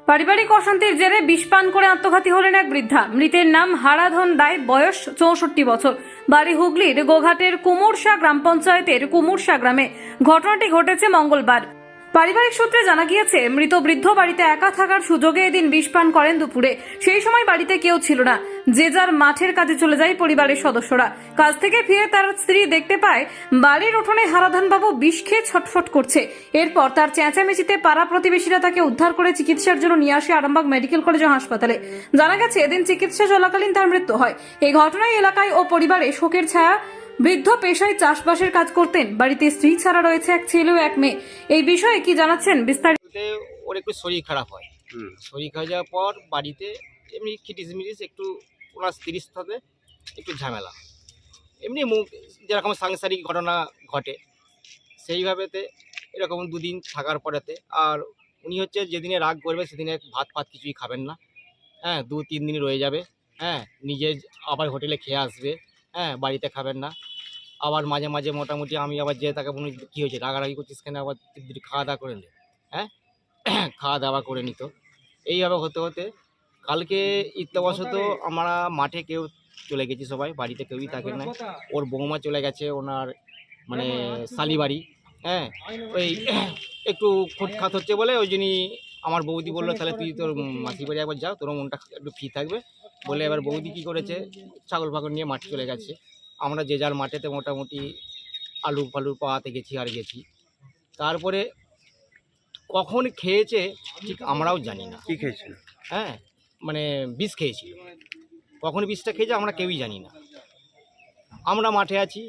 পারিবারিক অশান্তির জেরে বিষ পান করে আত্মঘাতী হলেন এক বৃদ্ধা। মৃতের নাম হারাধন দায়, বয়স 64 বছর। বাড়ি হুগলির গোঘাটের কুমুরশা গ্রাম পঞ্চায়েতের কুমুরশা গ্রামে। ঘটনাটি ঘটেছে মঙ্গলবার। পারিবারিক সূত্রে জানা গিয়েছে, মৃত বৃদ্ধ বাড়িতে একা থাকার সুযোগে এদিন বিষ পান করেন দুপুরে। সেই সময় বাড়িতে কেউ ছিল না, যে যার মাঠের কাজে চলে যায় পরিবারের সদস্যরা। কাজ থেকে ফিরে তার স্ত্রী দেখতে পায় বাড়ির উঠোনে হারাধন বাবু বিষ খেয়ে ছটফট করছে। এরপর তার চেঁচামেচিতে পাড়া প্রতিবেশীরা তাকে উদ্ধার করে চিকিৎসার জন্য নিয়ে আসে আরামবাগ মেডিকেল কলেজ ও হাসপাতালে। জানা গেছে, এদিন চিকিৎসা চলাকালীন তার মৃত্যু হয়। এই ঘটনায় এলাকায় ও পরিবারে শোকের ছায়া। বৃদ্ধ পেশায় চাষবাসের কাজ করতেন। বাড়িতে স্ত্রী ছাড়া রয়েছে এক ছেলে ও এক মেয়ে। এই বিষয়ে কি জানাচ্ছেন বিস্তারিত? ওর একটু শরীর খারাপ হয়। শরীর খারাপ যাওয়ার পর বাড়িতে এমনি খিটিস একটু ওনার স্ত্রীর সাথে একটু ঝামেলা, এমনি মুখ যেরকম সাংসারিক ঘটনা ঘটে সেইভাবেতে এরকম দুদিন থাকার পরেতে। আর উনি হচ্ছে যেদিনে রাগ করবে সেদিনে ভাত কিছুই খাবেন না। হ্যাঁ, 2-3 দিন রয়ে যাবে। হ্যাঁ, নিজে আবার হোটেলে খেয়ে আসবে। হ্যাঁ, বাড়িতে খাবেন না। আবার মাঝে মাঝে মোটামুটি আমি আবার যে তাকে বলি কী হয়েছে, রাগারাগি করছিস কেন, আবার খাওয়া দাওয়া করে নে। হ্যাঁ, খাওয়া দাওয়া করে নিত। এইভাবে হতে হতে কালকে ইত্যবশত আমরা মাঠে কেউ চলে গেছি, সবাই বাড়িতে কেউই থাকে না। ওর বৌমা চলে গেছে ওনার মানে শালিবাড়ি। হ্যাঁ, ওই একটু খুটখাত হচ্ছে বলে ওই জন্যই আমার বৌদি বললো তাহলে তুই তোর মাসির বাড়ি একবার যাও, তোর মনটা একটু ফ্রি থাকবে বলে। এবার বৌদি কী করেছে, ছাগল ফাগল নিয়ে মাঠে চলে গেছে। আমরা যে যার মাঠেতে মোটামুটি আলু ফালু পাওয়াতে গেছি আর গেছি। তারপরে কখন খেয়েছে ঠিক আমরাও জানি না। কি খেয়েছিল? হ্যাঁ, মানে বিষ খেয়েছিল। কখন বিষটা খেয়েছে আমরা কেউই জানি না। আমরা মাঠে আছি,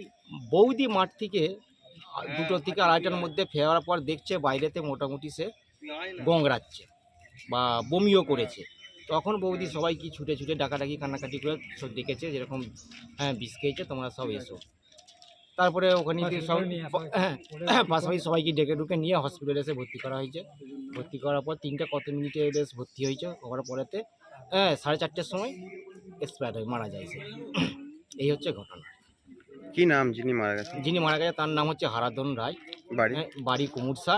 বৌদি মাঠ থেকে 2টো থেকে 2:30টার মধ্যে ফেরার পর দেখছে বাইরেতে মোটামুটি সে গংরাচ্ছে বা বমিও করেছে। তখন বৌদি সবাইকে ছুটে ছুটে ডাকাডাকি কান্নাকাটি করে সব দেখেছে যেরকম হ্যাঁ বিষ খেয়েছে, তোমরা সব এসো। তারপরে ওখানে সব পাশাপাশি সবাইকে ডেকে ডুকে নিয়ে হসপিটালে এসে ভর্তি করা হয়েছে। ভর্তি করার পর 3টা কত মিনিটে বেশ ভর্তি হয়েছে। হওয়ার পরেতে 4:30টার সময় এক্সপায়ার হয়ে মারা যায় সে। এই হচ্ছে ঘটনা। কি নাম যিনি মারা গেছে? যিনি মারা গেছে তার নাম হচ্ছে হারাধন রায়। বাড়ি কুমুরশা।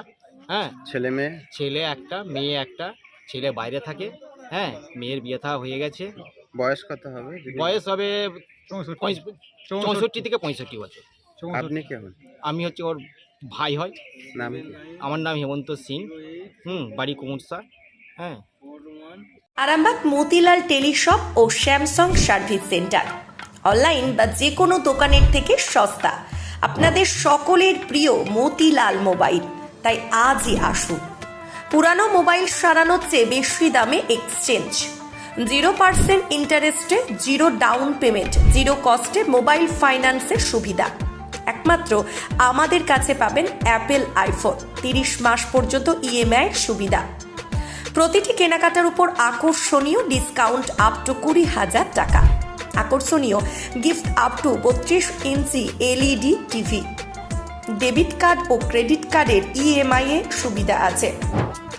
হ্যাঁ, ছেলে মেয়ে? ছেলে একটা, মেয়ে একটা। ছেলে বাইরে থাকে। হ্যাঁ, মেয়ের বিয়ে থা হয়ে গেছে। বয়স কত হবে? বয়স হবে 64 থেকে 65 বছর। আপনি কেমন? আমি হচ্ছে ওর ভাই হয়। নাম? আমার নাম হেমন্ত সিং। বাড়ি কুমুরশা। হ্যাঁ। আরামবাগ মতিলাল টেলিশপ ও স্যামসাং সার্ভিস সেন্টার। অনলাইন বা যে কোনো দোকানের থেকে সস্তা। আপনাদের সকলের প্রিয় মতিলাল মোবাইল। তাই আজই আসুন। পুরানো মোবাইল সারানোর চেয়ে বেশি দামে এক্সচেঞ্জ। 0% ইন্টারেস্টে, 0 ডাউন পেমেন্ট, 0 কস্টে মোবাইল ফাইন্যান্সের সুবিধা। একমাত্র আমাদের কাছে পাবেন অ্যাপেল আইফোন 30 মাস পর্যন্ত ইএমআই সুবিধা। প্রতিটি কেনাকাটার উপর আকর্ষণীয় ডিসকাউন্ট আপ টু 20,000 টাকা। আকর্ষণীয় gift up to 32 inch LED TV. Debit card ও ক্রেডিট কার্ডের ইএমআই এ সুবিধা আছে।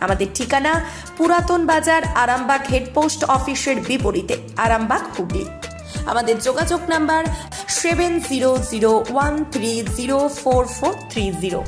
আমাদের ঠিকানা পুরাতন বাজার, আরামবাগ হেডপোস্ট অফিসের বিপরীতে, আরামবাগ হুগলি। আমাদের যোগাযোগ নাম্বার 7001304430।